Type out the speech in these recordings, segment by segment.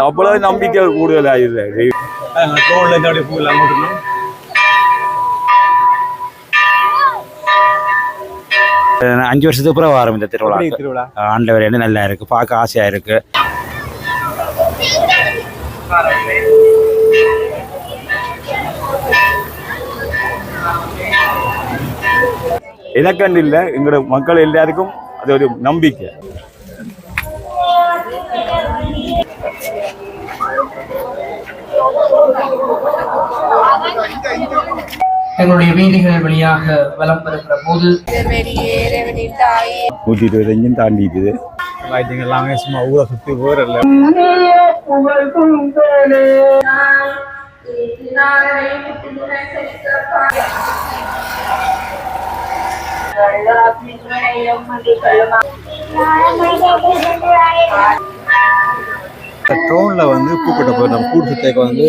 அவ்வளவு நம்பிக்கை கூடுதலாயிருது. நான் 5 வருஷத்துக்கு அப்புறம் வரும் இந்த திருவிழா. ஆண்டவர் என்ன நல்லா இருக்கு, பார்க்க ஆசையா இருக்கு. எனக்கண்டு இல்லை, எங்களோட மக்கள் எல்லாருக்கும் அது ஒரு நம்பிக்கை. எங்களுடைய வீதிகள் வழியாக வலம் பெறுகிற போது 125 தாண்டிட்டு எல்லாமே சும்மா ஊரை சுற்றி போறல. ட்ரோன்ல வந்து பூக்கட்ட போயிடும். கூட்டு சுத்தேக்க வந்து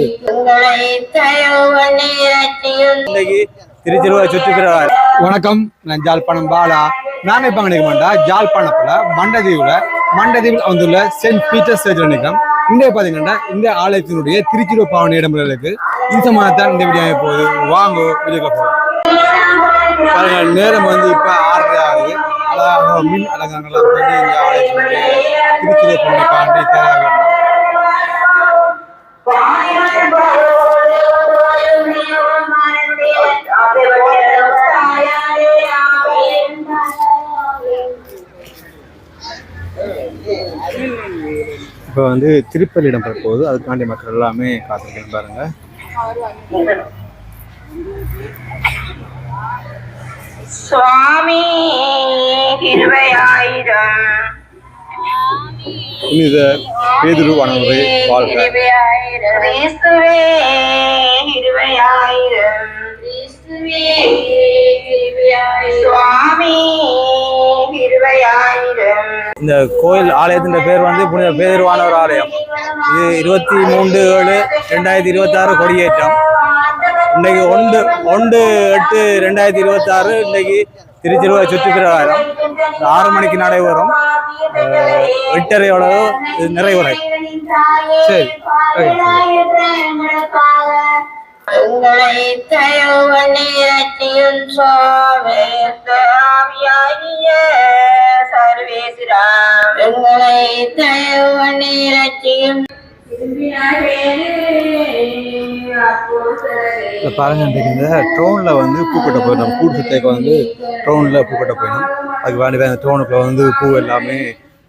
இன்னைக்கு திருச்சிருவா சுற்றுக்கிற. வணக்கம், நான் ஜாழ்ப்பாணம் பாலா. நாங்கள் இப்போ நினைக்க மாட்டோம், ஜாழ்ப்பாணத்தில் மண்டதீவில் வந்துள்ள சென்ட் பீட்டர்ஸ் சர்ச்சில் நிற்கிறோம். இங்கே பார்த்தீங்கன்னா இந்த ஆலயத்தினுடைய திருச்சிருவ பாவனை இடம்பெறலுக்கு இந்த மாதத்தான் இந்த வீடியோ போகுது. வாங்க வீடியோக்குள்ள போகலாம். நேரம் வந்து இப்போ 6:30 ஆகுது. அதாவது மின் அலங்காரங்கள் வந்து இந்த ஆலயத்தினுடைய திருச்சிருவ பாவனை காண்டி தேவையாக இப்போ வந்து திருப்பலி இடம் போகுது. அதுக்காண்டி மக்கள் எல்லாமே காத்திருக்கேன் பாருங்க. சுவாமி கிருபையாயிரம் புனித பேதுருவானவரே வாழ்க. கிறிஸ்துவே கிருபையாயிரம். சுவாமி கிருபையாயிரம். இந்த கோயில் ஆலயத்தின் பேர் வந்து புனித பேதுருவானவர் ஆலயம். இது 23/7/2026 கொடியேற்றம். இன்னைக்கு 1/8/2026 இன்னைக்கு திருச்சிருவா சுற்றுப்பிரகாரம் 6 மணிக்கு நடைபெறும். 8:30 இது நிறைவுரை. சரி, எங்களை தயவனிரட்சியும் சுவாமியாகிய சர்வேஸ்வரம். எங்களை தயவனிரட்சியும் பாருங்க. இந்த ட்ரோன்ல வந்து பூக்கட்ட போயிடும். கூட்டு சுத்தேக்க வந்து ட்ரோன்ல பூக்கட்ட போயிடும். அதுக்கு வேண்டி அந்த ட்ரோனுக்குள்ள வந்து பூ எல்லாமே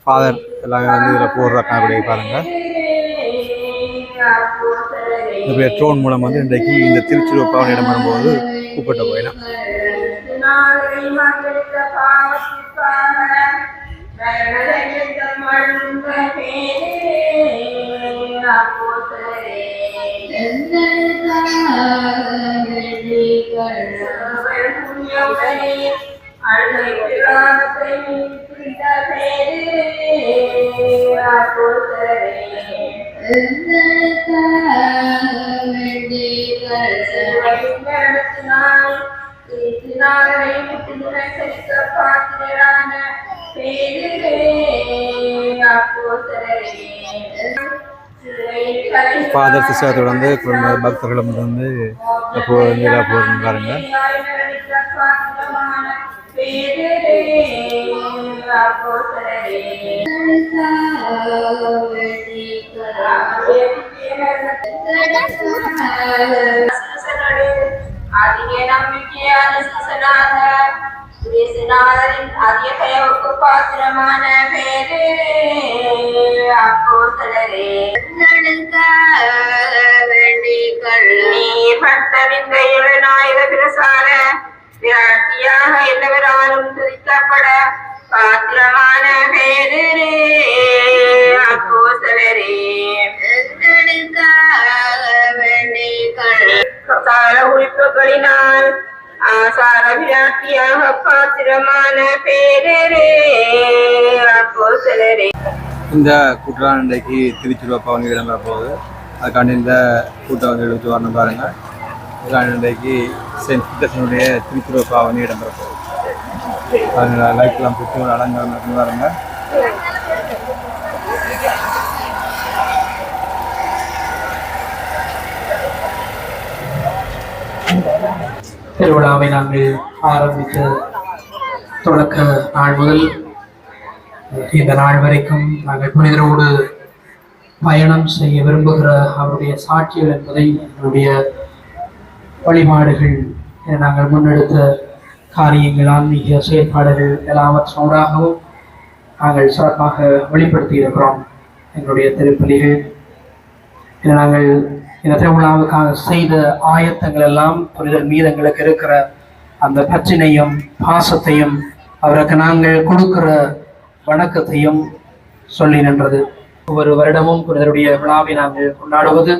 ஃபாதர் எல்லாமே வந்து இதில் போடுறாங்க. பாருங்க, இந்த ட்ரோன் மூலம் வந்து இன்றைக்கு இந்த திருச்சிருவ பாவனை இடம் வரும்போது பூக்கட்ட போயிடும். ஃபாதர் சிஸ்டர் வந்து பக்தர்களும் வந்து பாருங்க. அதிக நம்பிக்கையான அதிக தயவுக்கு பாத்திரமான பேரு அப்போஸ்தலரே. நீர் பட்டறிந்த இளநாயுத பிரசார விராட்டியாக எல்லாவராலும் துதிக்கப்பட பாத்திரமான பேரு அப்போஸ்தலரே. குறிப்புகளினால் ஆசார விராட்டியாக பாத்திரமான பேரே அப்போஸ்தலரே. இந்த கூட்டம் இன்றைக்கு திருச்சிருவா பவனி இடம்பெற போகுது. அதுக்காண்டி இந்த கூட்டம் வந்து எடுத்து வரணும் பாருங்க. அதுக்காண்டி இன்றைக்கு சென்ட் பீட்டர்ஸனுடைய திருச்சிருவா பவனி இடம்பெற போகுது. லைட்லாம் புத்தி அலங்காரம் பாருங்க. திருவிழாவை நாங்கள் ஆரம்பித்த தொடக்க நாள் முதல் இந்த நாள் வரைக்கும் நாங்கள் புனிதரோடு பயணம் செய்ய விரும்புகிற அவருடைய சாட்சிகள் என்பதை எங்களுடைய வழிபாடுகள் என நாங்கள் முன்னெடுத்த காரியங்கள் ஆன்மீக செயற்பாடுகள் எல்லாவற்றோடாகவும் நாங்கள் சிறப்பாக வெளிப்படுத்தி இருக்கிறோம். எங்களுடைய திருப்பலிகள் நாங்கள் இந்த திருவிழாவுக்காக செய்த ஆயத்தங்கள் எல்லாம் புனிதர் மீது எங்களுக்கு இருக்கிற அந்த பற்றினையும் பாசத்தையும் அவருக்கு நாங்கள் கொடுக்கிற வணக்கத்தையும் சொல்லி நின்றது. ஒவ்வொரு வருடமும் புனிதருடைய விழாவை நாங்கள் கொண்டாடுவது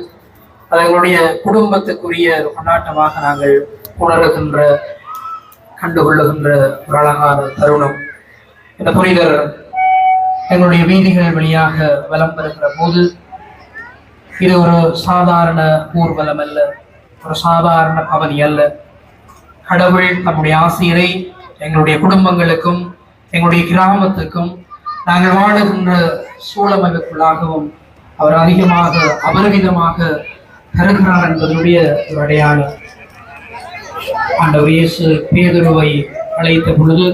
அது எங்களுடைய குடும்பத்துக்குரிய கொண்டாட்டமாக நாங்கள் உணர்கின்ற கண்டுகொள்ளுகின்ற ஒரு அழகான தருணம். இந்த புனிதர் எங்களுடைய வீதிகள் வழியாக வலம் பெறுகிற போது இது ஒரு சாதாரண ஊர்வலம் அல்ல, ஒரு சாதாரண பவனி அல்ல. கடவுள் நம்முடைய ஆசிரியரை எங்களுடைய குடும்பங்களுக்கும் எங்களுடைய கிராமத்துக்கும் நாங்கள் வாழுகின்ற சூழமைப்புக்குள்ளாகவும் அவர் அதிகமாக அபரிமிதமாக தருகிறார் என்பதனுடைய ஒரு அடையாளம். ஆண்டவர் இயேசு பேதுருவை அழைத்த பொழுது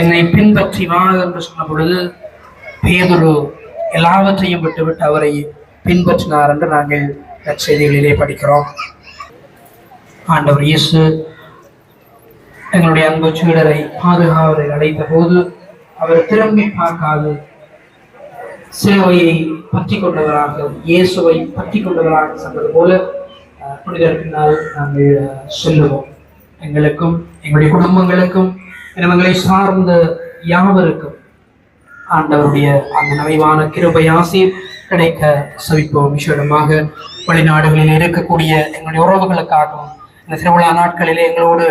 என்னை பின்பற்றி வா என்று சொன்ன பொழுது பேதுரு எல்லாவற்றையும் விட்டுவிட்டு அவரை பின்பற்றினார் என்று நாங்கள் நற்செய்திகளிலே படிக்கிறோம். ஆண்டவர் இயேசு எங்களுடைய அன்பு சீடரை பாதுகாவலை அழைத்த போது அவர் திரும்பி பார்க்காது சிலுவையை பற்றி கொண்டவராக இயேசுவை பற்றி கொண்டவராக சொன்னது போல புனிதர் பின்னால் நாங்கள் செல்லுவோம். எங்களுக்கும் எங்களுடைய குடும்பங்களுக்கும் எங்களை சார்ந்த யாவருக்கும் ஆண்டவருடைய அந்த நிறைவான கிருபை ஆசீர் கிடைக்க செவிப்போம். விசேடமாக வெளிநாடுகளில் இருக்கக்கூடிய எங்களுடைய உறவுகளுக்காகவும் இந்த திருவிழா நாட்களிலே எங்களோடு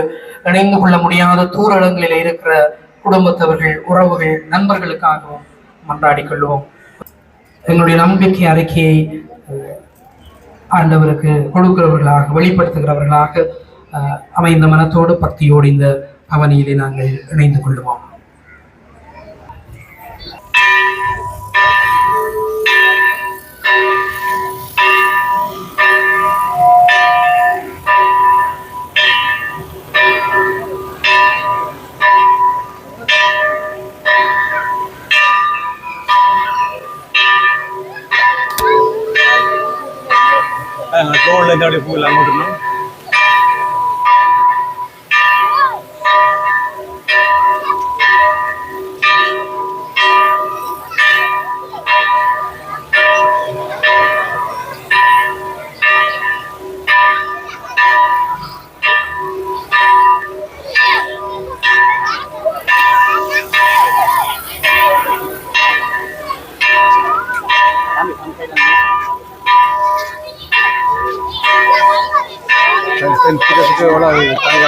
இணைந்து கொள்ள முடியாத தூரடங்களில் இருக்கிற குடும்பத்தவர்கள், உறவுகள், நண்பர்களுக்காகவும் மன்றாடி கொள்வோம். எங்களுடைய நம்பிக்கை அறிக்கையை ஆண்டவருக்கு கொடுக்கிறவர்களாக வெளிப்படுத்துகிறவர்களாக அமைந்த மனத்தோடு பக்தியோடு இந்த அவனியிலே நாங்கள் இணைந்து கொள்வோம். தோல்ல இந்த அப்படியே பூவில் அங்கோட்டணும்.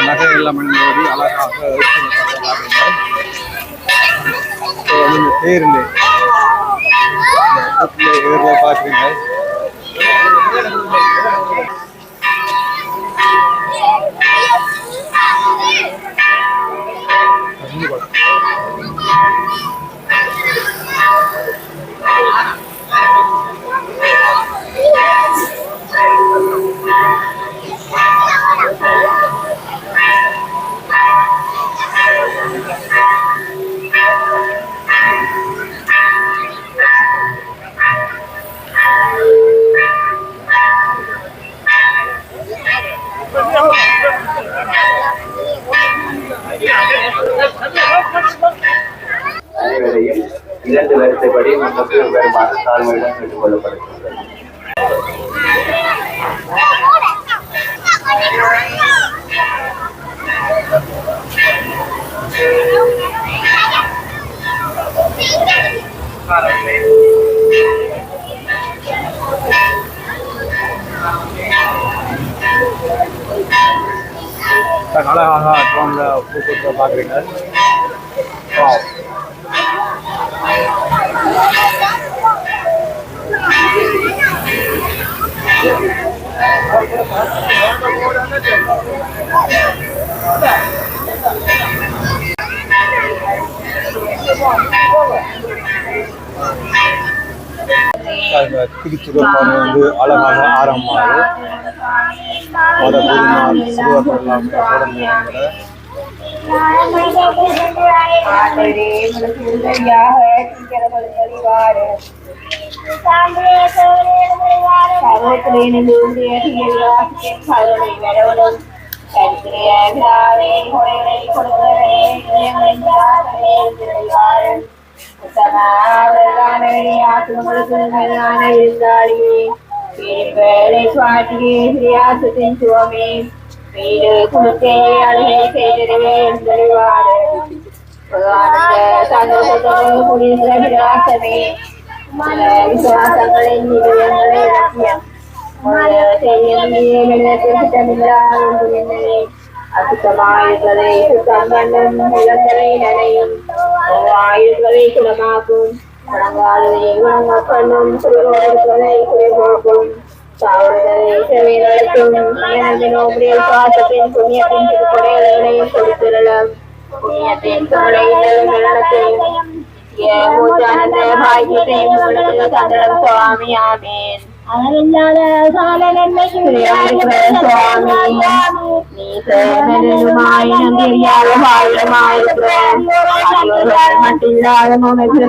நகை எல்லாம் மனிதோடி அழகாக தேர்ந்து ஏற பார்க்குறீங்க. இரண்டு வரிசைப்படி முன்னுக்கு வருமாறு தாழ்மையுடன் கேட்டுக் கொள்ளப்படுகிறது. அழகாக பூக்கொத்தை பார்க்குறீங்க. திருச்சிறப்பான வந்து அழகான ஆரம்பமாக பல பெருமாள் சிறுவர்கள் எல்லாமே தொடர்ந்து அசுத்தமாயிருப்பதை சுத்தம் கண்ணும் இளந்தரை நனையும் ஆயுள்களை குணமாக்கும் வணங்காததை வணங்க பண்ணும் குறைபோக்குவதை குறைபோக்கும் தாவரங்களை செவி நடத்தும் நோம்பியல் சுவாசத்தின் புண்ணியத்தின் திருப்படைகளையும் கொடுத்திரலாம் புண்ணியத்தின் தொலை நடத்தையும் மூச்சானந்த பாக்கியத்தையும் சந்திரம் சுவாமி ஆமீன். அளவில்லாத கால நன்மையும் மட்டில்லாத மனத்தை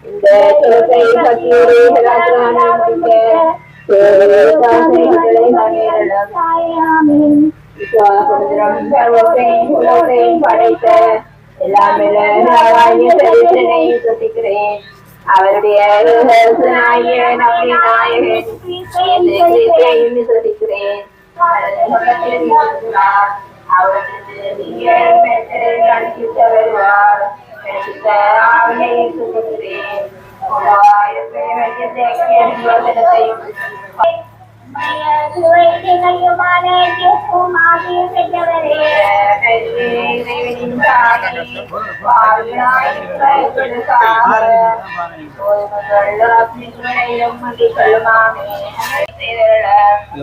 இந்த சிறப்பை படைத்த அவருடைய நாயகன் விசுவசிக்கிறேன்.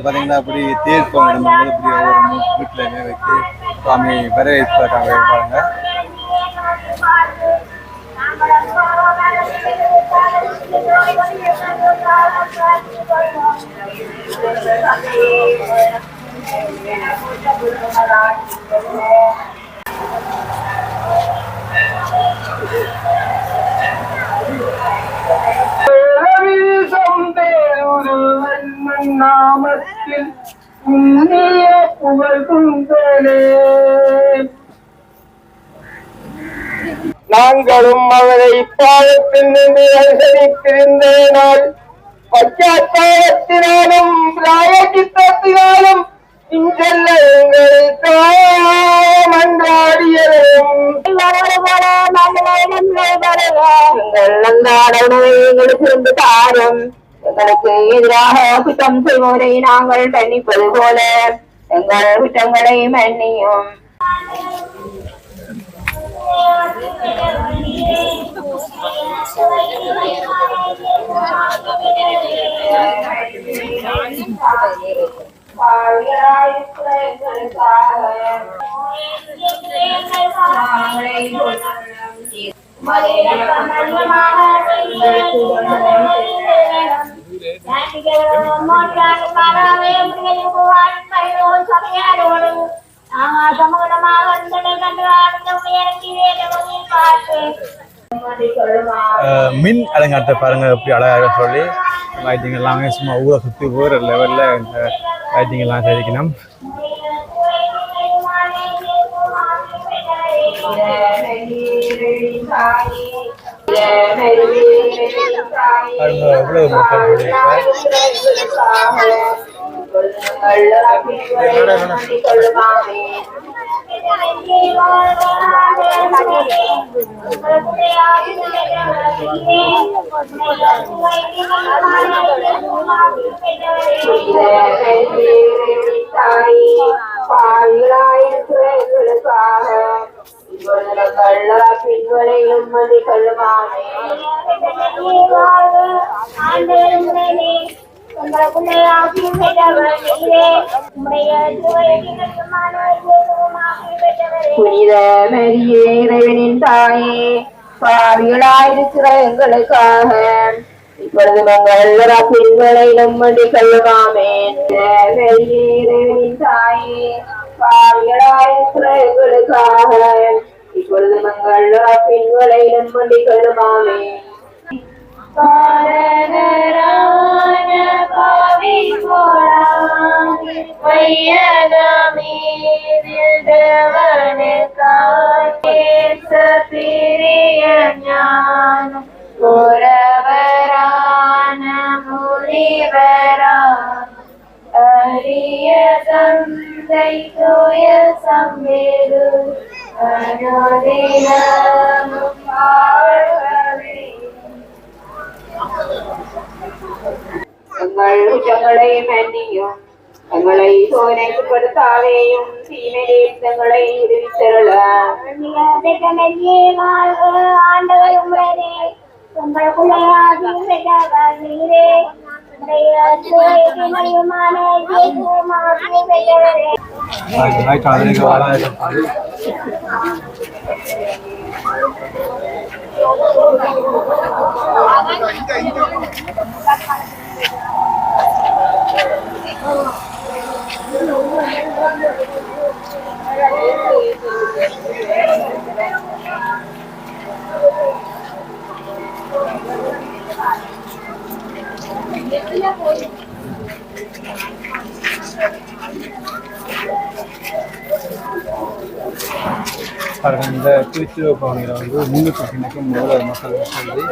பாத்தீங்கன்னா அப்படி தேர் போகணும் இப்படி ஒவ்வொரு வீட்டுல வைத்து சுவாமி வரவேற்பாங்க பாருங்க. நாமத்தில் உன்னிய புகழ் குந்தலே நாங்களும் அவரை பாதத்தில் நின்று அனுசரித்திருந்த நாள் பச்சாத்தாபத்தினாலும் பிராயச்சித்தத்தினாலும் இன்றல்ல எங்களை மன்றாடியதும் எங்களுக்கு இருந்து தாரம் எங்களுக்கு எதிராக குற்றம் செய்வோரை நாங்கள் மன்னிப்பது போல எங்கள் குற்றங்களை மன்னியும். மின் அலங்காரத்தை பாருங்க எப்படி அழகாக சொல்லி லைட்டிங் எல்லாமே சும்மா ஊரை சுற்றி வேறு லெவலில் இந்த லைட்டிங் எல்லாம் தெரிவிக்கணும். எவ்வளவு மக்கள் பின்வரையும் மதி கொள்ளுமானே புனித மரியே இறைவனின் தாயே பாவிகளாயிருக்கிற எங்களுக்காக இப்பொழுது நாங்கள் பின்களையிலும் வேண்டிக் கொள்ளுமாமேன். வெளியேறின் தாயே, பாவிகளாயிருக்கிற எங்களுக்காக இப்பொழுது நாங்கள் பின்களையிலும் வேண்டிக் கொள்ளுமாமேன். பாரதரான பாவி போலாமே வையகமே தேவனுக்காய் பிரிய ஞானம் புரவரான முனிவரான அரிய தந்தை தூய சம்பேது அனுதினமும் வாழ்கவே. எங்கள் குற்றங்களை மன்னியும், எங்களை சோதனைக்குட்படுத்தாதேயும், தீமையில் எங்களை விடுவித்தருளாம். ஆண்டவர் உம்முடையதே, உங்கள் பிள்ளையாகி நீரே இந்த திருச்சிருவ பவனியில் வந்து முன்னுக்கு பின்னுக்கும் முதல்வர் மக்கள் சொல்லி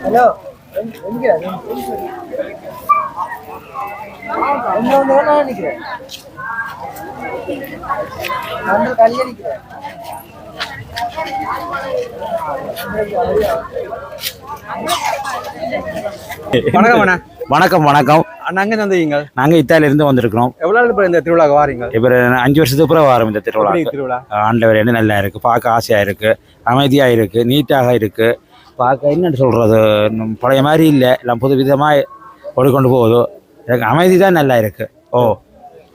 ஹலோ நினைக்கிறேன் கல்யாணிக்கிறேன். வணக்கம் அண்ணா. வணக்கம் வணக்கம். நாங்க தந்தீங்க. நாங்க இத்தாலியிலிருந்து வந்திருக்கிறோம். எவ்வளவு நாள் இந்த திருவிழாக்கு வாரீங்க? இப்போ 5 வருஷத்துக்கு அப்புறம் வரோம் இந்த திருவிழா. திருவிழா ஆண்டவர் என்ன நல்லா இருக்கு, பார்க்க ஆசையா இருக்கு, அமைதியா இருக்கு, நீட்டாக இருக்கு. பார்க்க என்னன்னு சொல்றது, பழைய மாதிரி இல்லை, எல்லாம் புது விதமாக கொண்டு போகுது. எனக்கு அமைதி தான் நல்லா இருக்கு. ஓ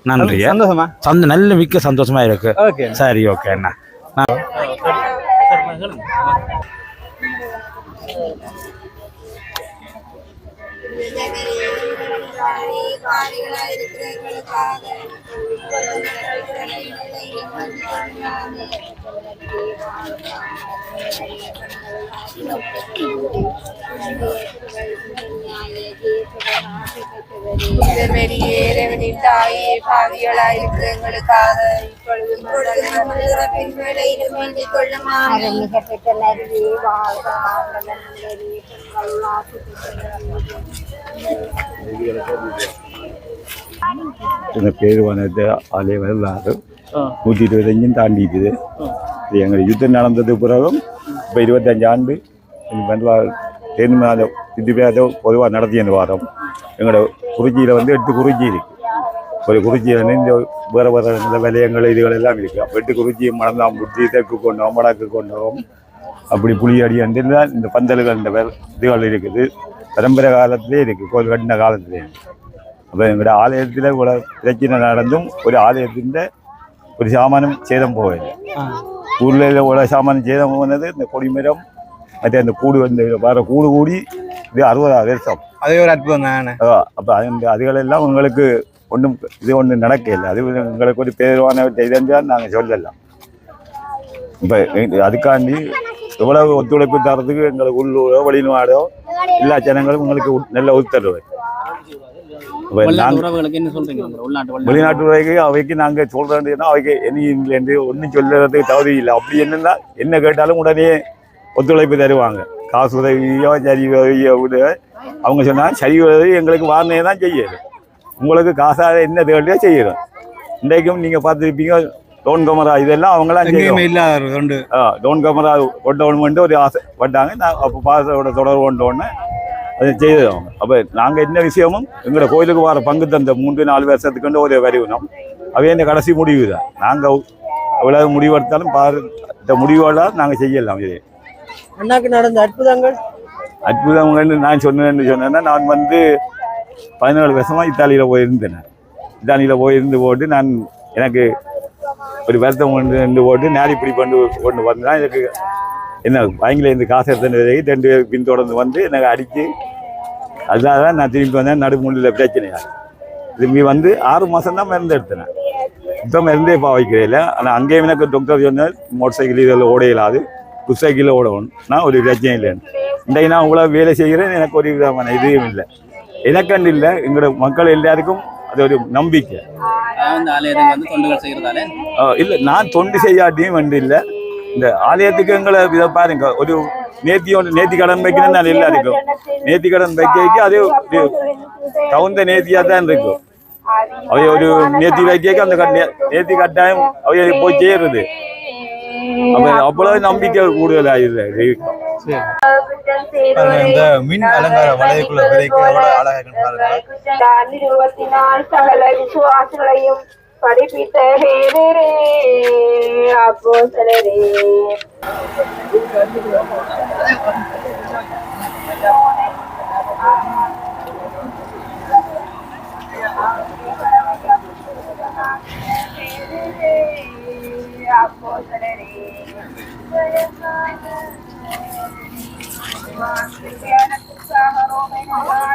நன்றி. சந்தோஷமா? நல்ல மிக்க சந்தோஷமா இருக்கு. ஓகே சரி ஓகே அண்ணா. வெளியேறவனின் தாயே, பாவிகளாயிருக்கிற எங்களுக்காக இப்பொழுது பின்களையிலும் வேண்டிக் கொள்ளுமாமே. பேர் வந்தது ஆலய வரலாறு 125 தாண்டிட்டுது. எங்கள் யுத்தம் நடந்தது பிறகும் இப்போ 25 ஆண்டு வரலாறு தேர்ந்து மாதம் இது பொதுவாக நடத்தி அந்த வாரம். எங்களோட குறிச்சியில் வந்து 8 குறிச்சி இருக்குது. ஒரு குறிச்சியில் இந்த வேறு வேறு இந்த விலையங்கள் இதுகள் எல்லாம் இருக்குது. அப்போ 8 குறிச்சி மணந்தாம்புட்டி, தெற்கு கொண்டோம், வடக்கு கொண்டோம், அப்படி புளியடி வந்து இந்த பந்தல்கள் இந்த இதுகள் இருக்குது. பரம்பரை காலத்திலே இருக்குது, கோயில் கட்டின காலத்திலே. அப்போ எங்களோட ஆலயத்தில் இவ்வளோ பிரச்சனை நடந்தும் ஒரு ஆலயத்தின் ஒரு சாமானம் சேதம் போகலை. ஊரில் இவ்வளோ சாமானம் சேதம் போனது இந்த கொடிமரம், மற்ற அந்த கூடு வந்து வர கூடு கூடி இது 60 வருஷம். அதே ஒரு அற்புதம் தானே. அப்போ அதுகளெல்லாம் உங்களுக்கு ஒன்றும் நடக்கலை. அது எங்களுக்கு ஒரு பேருவான இதென்றால் நாங்கள் சொல்லலாம். இப்போ அதுக்காண்டி எவ்வளவு ஒத்துழைப்பு தரத்துக்கு எங்களுக்கு உள்ளூரோ வெளிநாடோ எல்லா ஜனங்களும் உங்களுக்கு நல்ல ஒத்துழைப்பு. வெளிநாட்டு உரைக்கு அவைக்கு நாங்கள் சொல்றோம்னா அவைக்கு என்ன ஒன்றும் சொல்றதுக்கு தகுதி இல்லை. அப்படி என்னன்னா என்ன கேட்டாலும் உடனே ஒத்துழைப்பு தருவாங்க. காசு உதவியோ சரி உதவியோ விட அவங்க சொன்னால் சரி உதவி எங்களுக்கு வாரணையை தான் செய்யுது. உங்களுக்கு காசாக என்ன தேவையோ செய்கிறோம். இன்றைக்கும் நீங்கள் பார்த்துருப்பீங்க டோன் கமரா இதெல்லாம் அவங்களாம் எங்கேயுமே இல்லாத ரெண்டு டோன் கமரா ஒட்டணுமென்ட்டு ஒரு ஆசை பட்டாங்க. நான் அப்போ பாசோட தொடர்பு கொண்டோடனே அதை செய்தது அவங்க. அப்போ நாங்கள் என்ன விஷயமும் எங்களோட கோயிலுக்கு வர பங்கு தந்த 3-4 வருஷத்துக்கு ஒரே வருவினோம். அவை இந்த கடைசி முடிவு தான். நாங்கள் எவ்வளவு முடிவெடுத்தாலும் இந்த முடிவோட நாங்கள் செய்யலாம். இது அண்ணாக்கு நடந்த அற்புதங்கள் நான் சொன்னேன்னா நான் 17 வருஷமாக இத்தாலியில் போயிருந்தேன். இத்தாலியில் போயிருந்து போட்டு நான் எனக்கு ஒரு வருத்தம் கொண்டு போட்டு நேரிப்படி கொண்டு வந்தேன். எனக்கு என்ன வாங்கில இருந்து காசு எடுத்து 2 பேர் பின்தொடர்ந்து எனக்கு அடித்து அதுதான் நான் திரும்பி வந்தேன். நடுமுள்ளில் பிரச்சனையாக திரும்பி 6 மாதம் தான் மருந்து எடுத்தேன். இப்போ மருந்தே வைக்கிறேன். ஆனால் அங்கேயும் எனக்கு டாக்டர் சொன்னார் மோட்டர் சைக்கிள் இதில் ஓட இயலாது, புஷ் சைக்கிளில் ஓடணும். நான் ஒரு பிரச்சனை இல்லைன்னு இன்றைக்கு நான் இவ்வளோ வேலை செய்கிறேன். எனக்கு ஒரு விதமான இதுவும் இல்லை. எனக்கண்டு இல்லை, எங்களோட மக்கள் எல்லாருக்கும் அது ஒரு நம்பிக்கை. இல்லை நான் தொண்டு செய்யாட்டியும் இல்லை. இந்த ஆலயத்துக்கு எங்களை இதை பாருங்க, ஒரு நேர்த்தி கடன் வைக்கணும்னு நான் எல்லாருக்கும் நேர்த்தி கடன் வைக்க அது தகுந்த நேர்த்தியாக தான் இருக்கும். அவைய ஒரு நேர்த்தி வைக்க அந்த நேர்த்தி கட்டாயம் அவைய போய் செய்யறது. அவ்வளவு நம்பிக்கை கூடுதலாக இருக்கும். இந்த மின் அலங்கார வளையக்குள்ள வரைக்கும் அழகாக 24 சகல விசுவாசிகளையும் படிப்பித்த பேரே அப்போஸ்தலரே.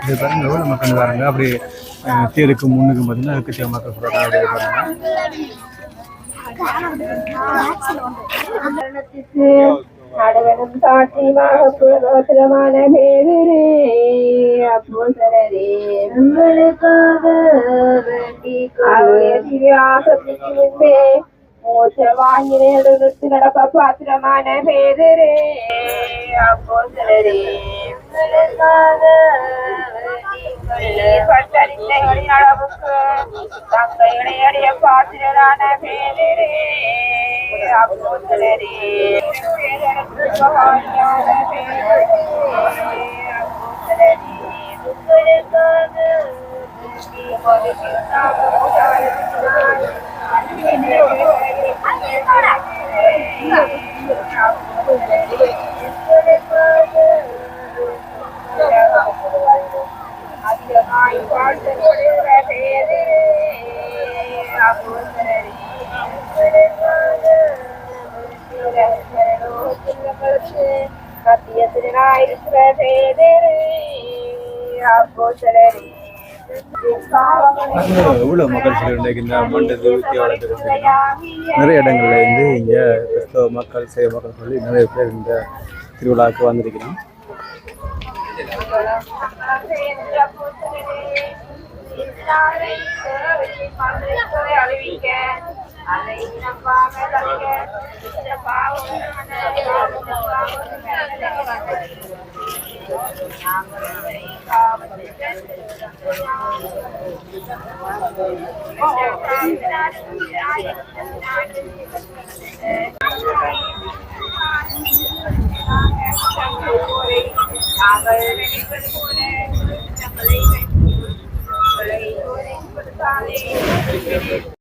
இது பாருங்க எவ்வளோ மக்கள் வராங்க. அப்படி தேருக்கு முன்னுக்கு பார்த்தீங்கன்னா அதுக்கு மக்கள் சொல்கிறாங்க. நடவனும் சாட்சியமாக புலகோத்திரமான பேரே அப்போஸ்தலரே, உங்களுக்காக திவ்யாசத்துக்கு முன்பே மோசவாயினெடுத்து நடக்க பாத்திரமான பேரே அப்போஸ்தலரே, உங்களுக்காக பட்டறிந்தகளின் அளவுக்கு தங்களை அடைய பாத்திரரான பேரே அப்போஸ்தலரே, எவ்வளோ மக்கள் சொல்லி இந்த மண்டது வித்தியாலயத்துக்கு நிறைய இடங்கள்ல இருந்து இங்கே கிறிஸ்தவ மக்கள் சேவை மக்கள் சொல்லி நிறைய பேர் இந்த திருவிழாவுக்கு வந்திருக்கிறோம்.